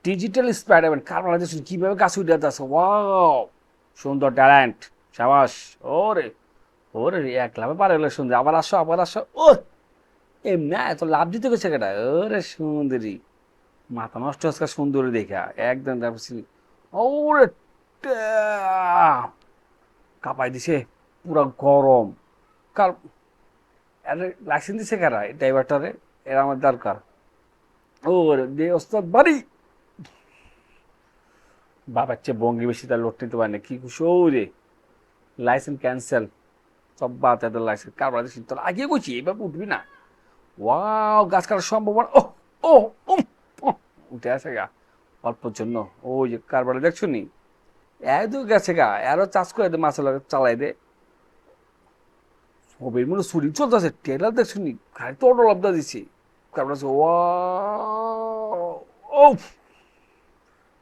Digital Spiderman কার বাংলাদেশ কিভাবে কাছে উঠে যাচ্ছে, ওয়াও সুন্দর ট্যালেন্ট, সাবাস। ওরে ওরে এক লাভে পারে গেলে সুন্দর, আবার আসো আবার আসো। ও এমনি এত লাভ দিতে গেছে কেটা, ওরে সুন্দরী, মাথা নষ্ট হচ্ছে সুন্দরী দেখা একদম। তারপর ওরে কাঁপাই দিছে পুরা গরম। কার লাইসেন্স দিছে কারা ড্রাইভারটারে, এরা আমার দরকার। ওরে দে ওস্তাদ বাড়ি, বাবার চেয়ে বঙ্গি বেশি, তার লোড নিতে পারে না, কি খুশি রে। লাইসেন্স ক্যান্সেল, সব বাদ, এদের লাইসেন্স কারবার দিচ্ছি তোর আগে বলছি এইভাবে উঠবি না। ওয়াও গাছ কাটার সম্ভাবনা, ও ও উম, উহ, উঠে আসে গা অল্পর জন্য। ওই যে কারবারে দেখছো নি, একদম গেছে গা, আরো চাষ করে দে, মাছ চালাই দে। সবের মনে চুরি চলতেছে, টেলার দেখছো নি, গাড়ি তো অটো লব্ধা দিচ্ছি কারবার। ওয়াও ও,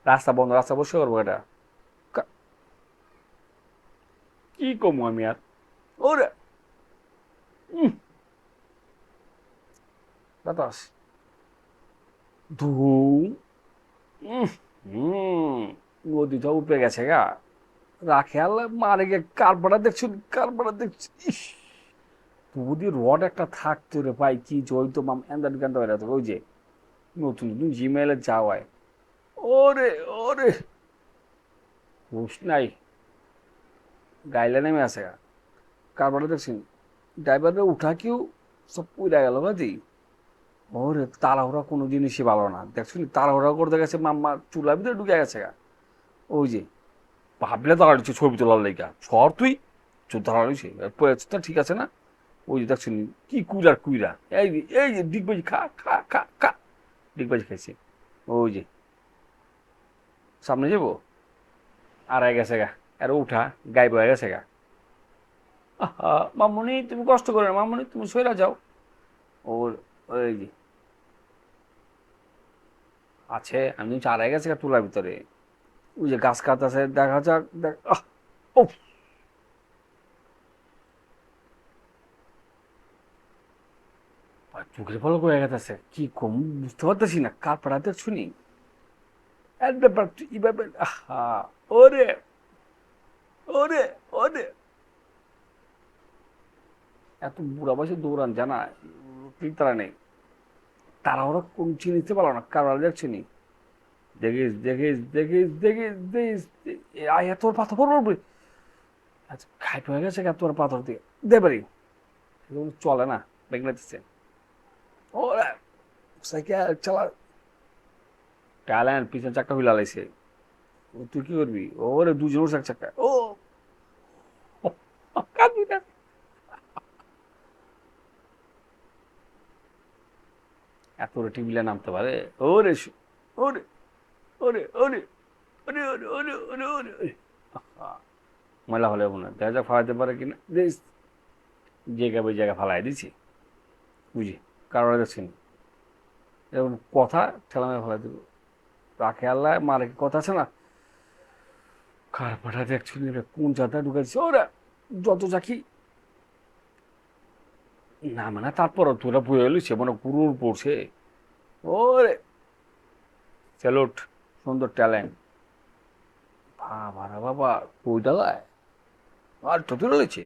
রাস্তা বন্ধ, রাস্তা বসে করবো এটা, কি কমু আমি আর। ওরে বাতাস ধুম, হুম, নদীটা উপরে গেছে গা, রাখে আল্লাহ মারে গে। কারবারা দেখছো, কারবারা দেখছি, ইস, যদি রড একটা থাকতো রে ভাই, কি জয়তো মাম এন্দার গান্ডা হয়ে যেত। ওই যে নতুন নতুন জিমেলে যাওয়ায়, ওরে ওরে হুশ নাই, গাইলে নেমে আসে গা। কারবারা দেখছেন, ড্রাইভারে উঠা কেউ সব পুরা গেল বাদি। ওরে তাড়াহুড়া কোনো জিনিসই ভালো না, দেখছো তাড়াহুড়া করতে গেছে মাম্মা চুলার ভিতরে ঢুকে গেছে গা। ওই যে ভাবলে দাঁড়া দিচ্ছে ছবি তোলার লেগা, সর তুই চোর দাঁড়া রয়েছে, ঠিক আছে না। ওই যে দেখছো কি কুইরার কুইরা, এই যে ডিগবাজি খা খা খা খা, ডিগবাজি খাইছে। ওই যে সামনে যাবো, আড়াই গেছে গা, আর উঠা গায়েব হয়ে গেছে গা। আহা মামুনি তুমি কষ্ট করো না, মামুনি তুমি সইরা যাও। ওর ওই যে আছে, আমি আড়াই গেছে গা তুলার ভিতরে। ওই যে গাছ কাটাছে, দেখা যাক দেখ, আহ ও, চোখের ফল করে গেছে, কি কম বুঝতে পারতেছি না, কার পাড়াতে শুনি এক ব্যাপার এইভাবে। আহা ওরে ওরে ওরে, এত বুড়া বয়সে দৌড়ান জানা ঠিক তারা নেই, তারা ওরা কোন চিনিতে পারলো না, কারণ দেখছি নি। দেখিস দেখিস দেখিস দেখিস দেখিস, আয় এত ওর পাথর পড়বে। আচ্ছা খাই হয়ে গেছে এত ওর পাথর দিয়ে দেবারি, চলে না, বেগলাইতেছে। ওরা সাইকেল চালা, ট্যালেন্ট পিছনে চাক্কা ফিলা লাইছে। তুই কি করবি, ওরে দুজন উঠছে এক চাক্কা, ও কাঁদবি না। এত ওরে টিভিলে নামতে পারে, ওরে ওরে ওরে ওরে ওরে ওরে ওরে ওরে ওরে ওরে। আহা, ময়লা হলে মনে হয় দেখা যাক ফালাইতে পারে কিনা, দেখ জায়গা বই জায়গা ফালাই দিছি, বুঝি কারণ দেখছেন এরকম কথা ঠেলামে ফেলাই দেবো। রাখে আল্লাহ মারে কথা আছে না, কার পাঠা দেখছি কোন জায়গায় ঢুকাইছে ওরা, যত চাকি না মানে তারপর তোরা বয়ে এলি সে মনে গুরুর পড়ছে। ওরে স্যালুট, সুন্দর ট্যালেন্ট, বাবা রে বাবা কই ডালায় আর তো রয়েছে।